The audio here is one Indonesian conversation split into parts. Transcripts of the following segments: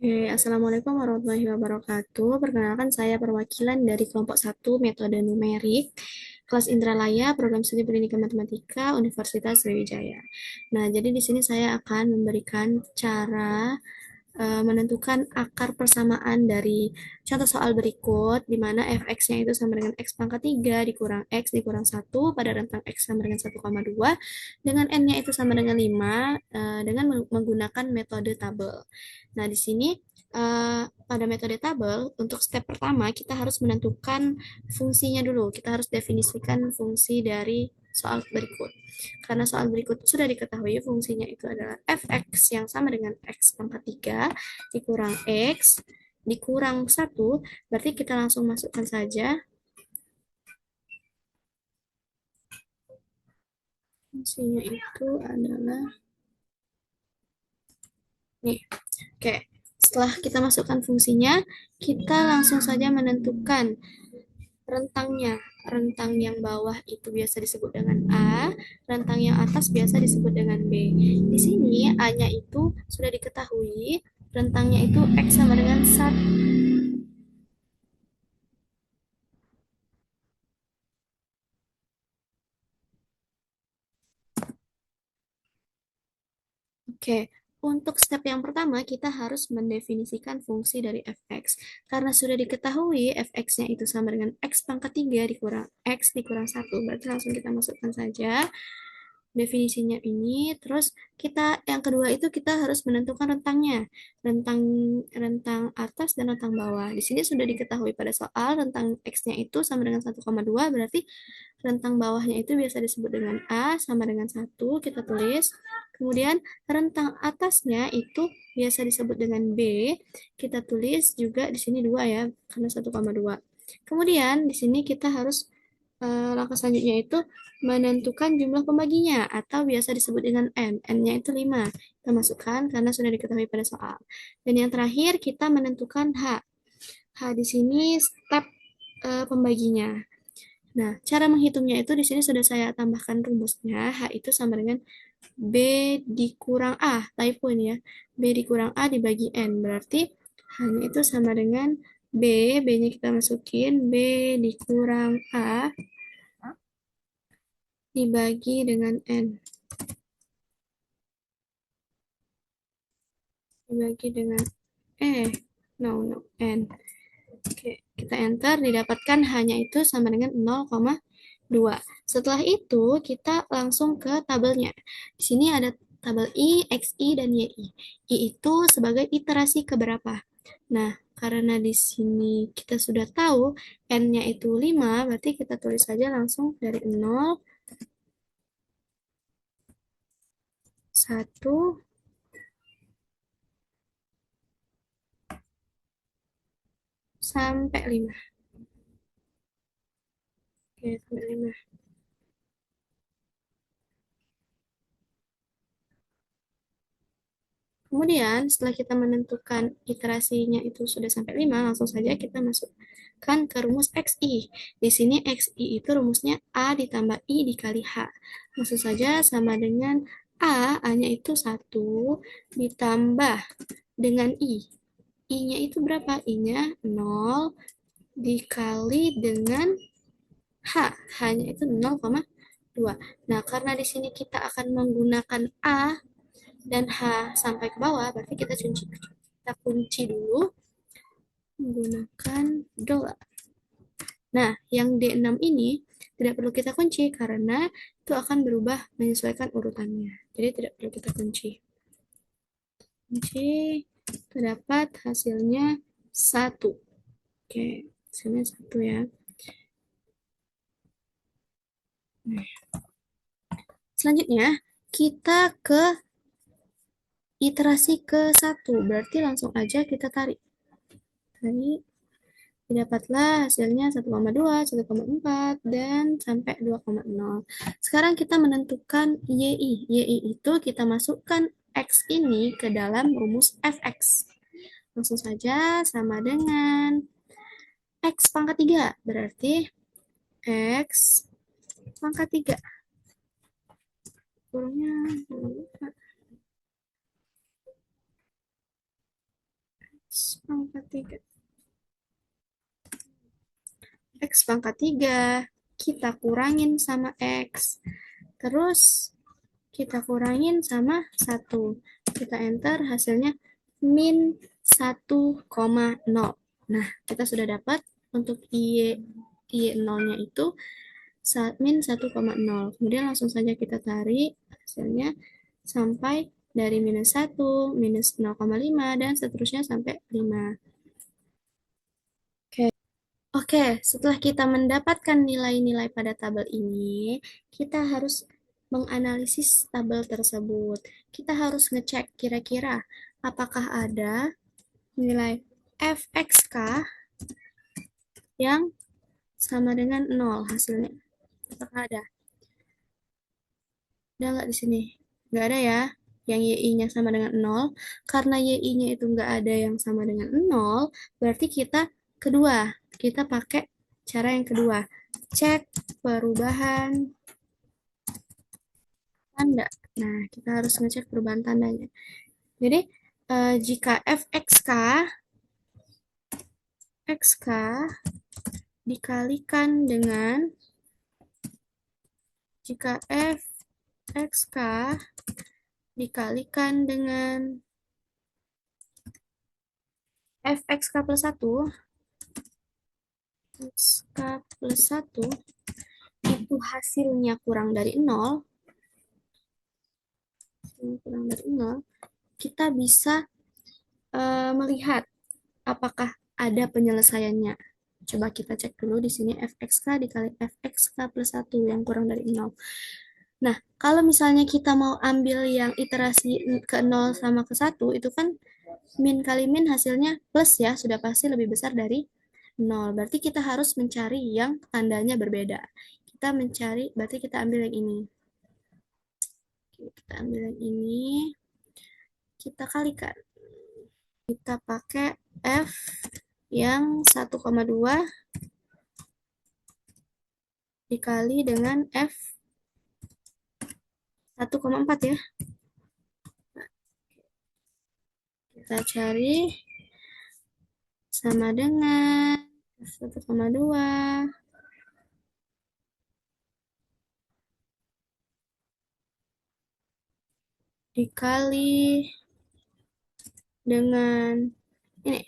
Assalamualaikum warahmatullahi wabarakatuh. Perkenalkan saya perwakilan dari kelompok 1 metode numerik kelas Indralaya Program Studi Pendidikan Matematika Universitas Sriwijaya. Nah, jadi di sini saya akan memberikan cara menentukan akar persamaan dari contoh soal berikut, di mana fx-nya itu sama dengan x pangkat 3 dikurang x dikurang 1 pada rentang x sama dengan 1,2, dengan n-nya itu sama dengan 5, dengan menggunakan metode tabel. Nah, di sini pada metode tabel, untuk step pertama kita harus menentukan fungsinya dulu. Kita harus definisikan fungsi dari soal berikut. Karena soal berikut sudah diketahui fungsinya itu adalah fx yang sama dengan x pangkat 3 dikurang x dikurang 1, berarti kita langsung masukkan saja fungsinya itu adalah nih. Oke, setelah kita masukkan fungsinya, kita langsung saja menentukan rentangnya. Rentang yang bawah itu biasa disebut dengan A, rentang yang atas biasa disebut dengan B. Di sini A-nya itu sudah diketahui, rentangnya itu X sama dengan 1. Oke, untuk step yang pertama kita harus mendefinisikan fungsi dari fx. Karena sudah diketahui fx-nya itu sama dengan x pangkat 3 dikurang x dikurang 1, berarti langsung kita masukkan saja definisinya ini. Terus kita yang kedua itu kita harus menentukan rentangnya, rentang rentang atas dan rentang bawah. Di sini sudah diketahui pada soal rentang x-nya itu sama dengan 1,2, berarti rentang bawahnya itu biasa disebut dengan A sama dengan 1, kita tulis. Kemudian rentang atasnya itu biasa disebut dengan B, kita tulis juga di sini 2 ya, karena 1,2. Kemudian di sini kita harus langkah selanjutnya itu menentukan jumlah pembaginya atau biasa disebut dengan N. N-nya itu 5. Kita masukkan karena sudah diketahui pada soal. Dan yang terakhir kita menentukan H. H di sini step pembaginya. Nah, cara menghitungnya itu di sini sudah saya tambahkan rumusnya. H itu sama dengan B dikurang A. Typo ini ya. B dikurang A dibagi N. Berarti H-nya itu sama dengan B. B-nya kita masukin. B dikurang A dibagi dengan N. Dibagi dengan no, N. Oke, kita enter, didapatkan hanya itu sama dengan 0,2. Setelah itu, kita langsung ke tabelnya. Di sini ada tabel I, XI, dan YI. I itu sebagai iterasi keberapa. Nah, karena di sini kita sudah tahu N-nya itu 5, berarti kita tulis saja langsung dari 0, 1, sampai 5. Oke, sampai 5. Kemudian setelah kita menentukan iterasinya itu sudah sampai 5, langsung saja kita masukkan ke rumus XI. Di sini XI itu rumusnya A ditambah I dikali H. Langsung saja sama dengan A-nya itu 1 ditambah dengan I. I-nya itu berapa? I-nya 0 dikali dengan H. H-nya itu 0,2. Nah, karena di sini kita akan menggunakan A dan H sampai ke bawah, berarti kita kunci dulu menggunakan dolar. Nah, yang D6 ini tidak perlu kita kunci karena itu akan berubah menyesuaikan urutannya. Jadi tidak perlu kita kunci. Kunci, terdapat hasilnya 1. Oke, hasilnya 1 ya. Selanjutnya, kita ke iterasi ke-1. Berarti langsung aja kita tarik. Tarik. Didapatlah hasilnya 1,2, 1,4, dan sampai 2,0. Sekarang kita menentukan YI. YI itu kita masukkan X ini ke dalam rumus fx. Langsung saja sama dengan X pangkat 3. Berarti X pangkat 3. Kurangnya pangkat 3. X pangkat 3. Kita kurangin sama X. Terus kita kurangin sama 1. Kita enter, hasilnya min 1,0. Nah, kita sudah dapat untuk Y 0-nya itu min 1,0. Kemudian langsung saja kita tarik hasilnya sampai dari minus 1, minus 0,5, dan seterusnya sampai 5. Oke. Oke, setelah kita mendapatkan nilai-nilai pada tabel ini, kita harus menganalisis tabel tersebut. Kita harus ngecek kira-kira apakah ada nilai fxk yang sama dengan 0 hasilnya. Apakah ada? Ada nggak di sini? Nggak ada ya, yang y-nya sama dengan 0. Karena y-nya itu nggak ada yang sama dengan 0, berarti kita pakai cara yang kedua. Cek perubahan tanda. Nah, kita harus ngecek perubahan tandanya. Jadi, jika fxk xk dikalikan dengan jika fxk dikalikan dengan fxk plus 1, xk plus 1 itu hasilnya kurang dari 0, kita bisa melihat apakah ada penyelesaiannya. Coba kita cek dulu di sini fxk dikali fxk plus 1 yang kurang dari 0. Nah, kalau misalnya kita mau ambil yang iterasi ke 0 sama ke 1, itu kan min kali min hasilnya plus ya, sudah pasti lebih besar dari 0. Berarti kita harus mencari yang tandanya berbeda. Berarti kita ambil yang ini. Kita ambil yang ini, kita kalikan. Kita pakai F yang 1,2 dikali dengan F 1,4 ya. Kita cari sama dengan 1,2 dikali dengan ini.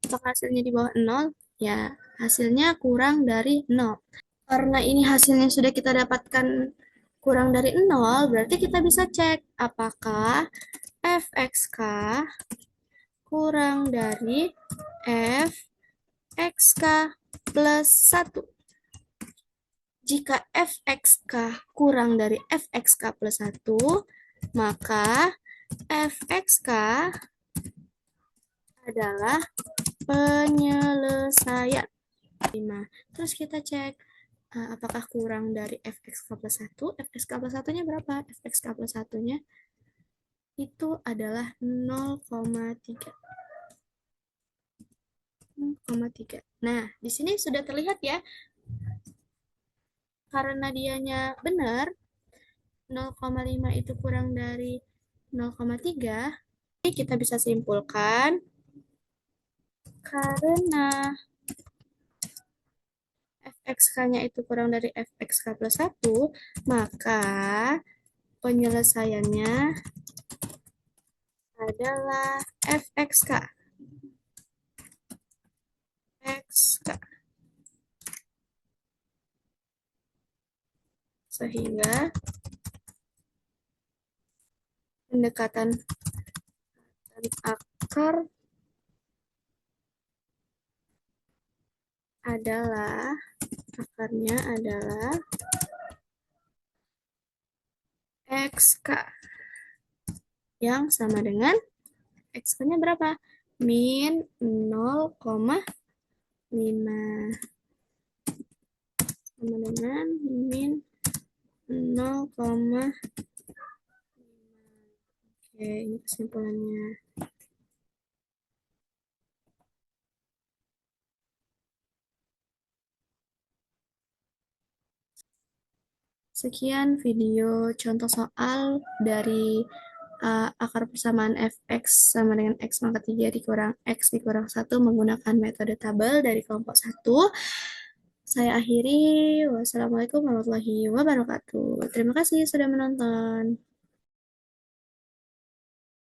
Apakah hasilnya di bawah 0? Ya, hasilnya kurang dari 0. Karena ini hasilnya sudah kita dapatkan kurang dari 0, berarti kita bisa cek apakah fxk kurang dari fxk plus 1. Jika fxk kurang dari fxk plus 1, maka fxk adalah penyelesaian. 5. Terus kita cek apakah kurang dari fxk plus 1. Fxk plus 1-nya berapa? Fxk plus 1-nya itu adalah 0,3. 0,3. Nah, di sini sudah terlihat ya, karena dianya benar, 0,5 itu kurang dari 0,3, kita bisa simpulkan karena fxk-nya itu kurang dari fxk plus 1, maka penyelesaiannya adalah fxk. Sehingga pendekatan akar akarnya adalah xk yang sama dengan xk-nya berapa? Min 0,5 sama dengan min 0,5. Oke, ini kesimpulannya. Sekian video contoh soal dari akar persamaan fx sama dengan x pangkat 3 dikurang x dikurang 1 menggunakan metode tabel dari kelompok 1. Saya akhiri. Wassalamualaikum warahmatullahi wabarakatuh. Terima kasih sudah menonton.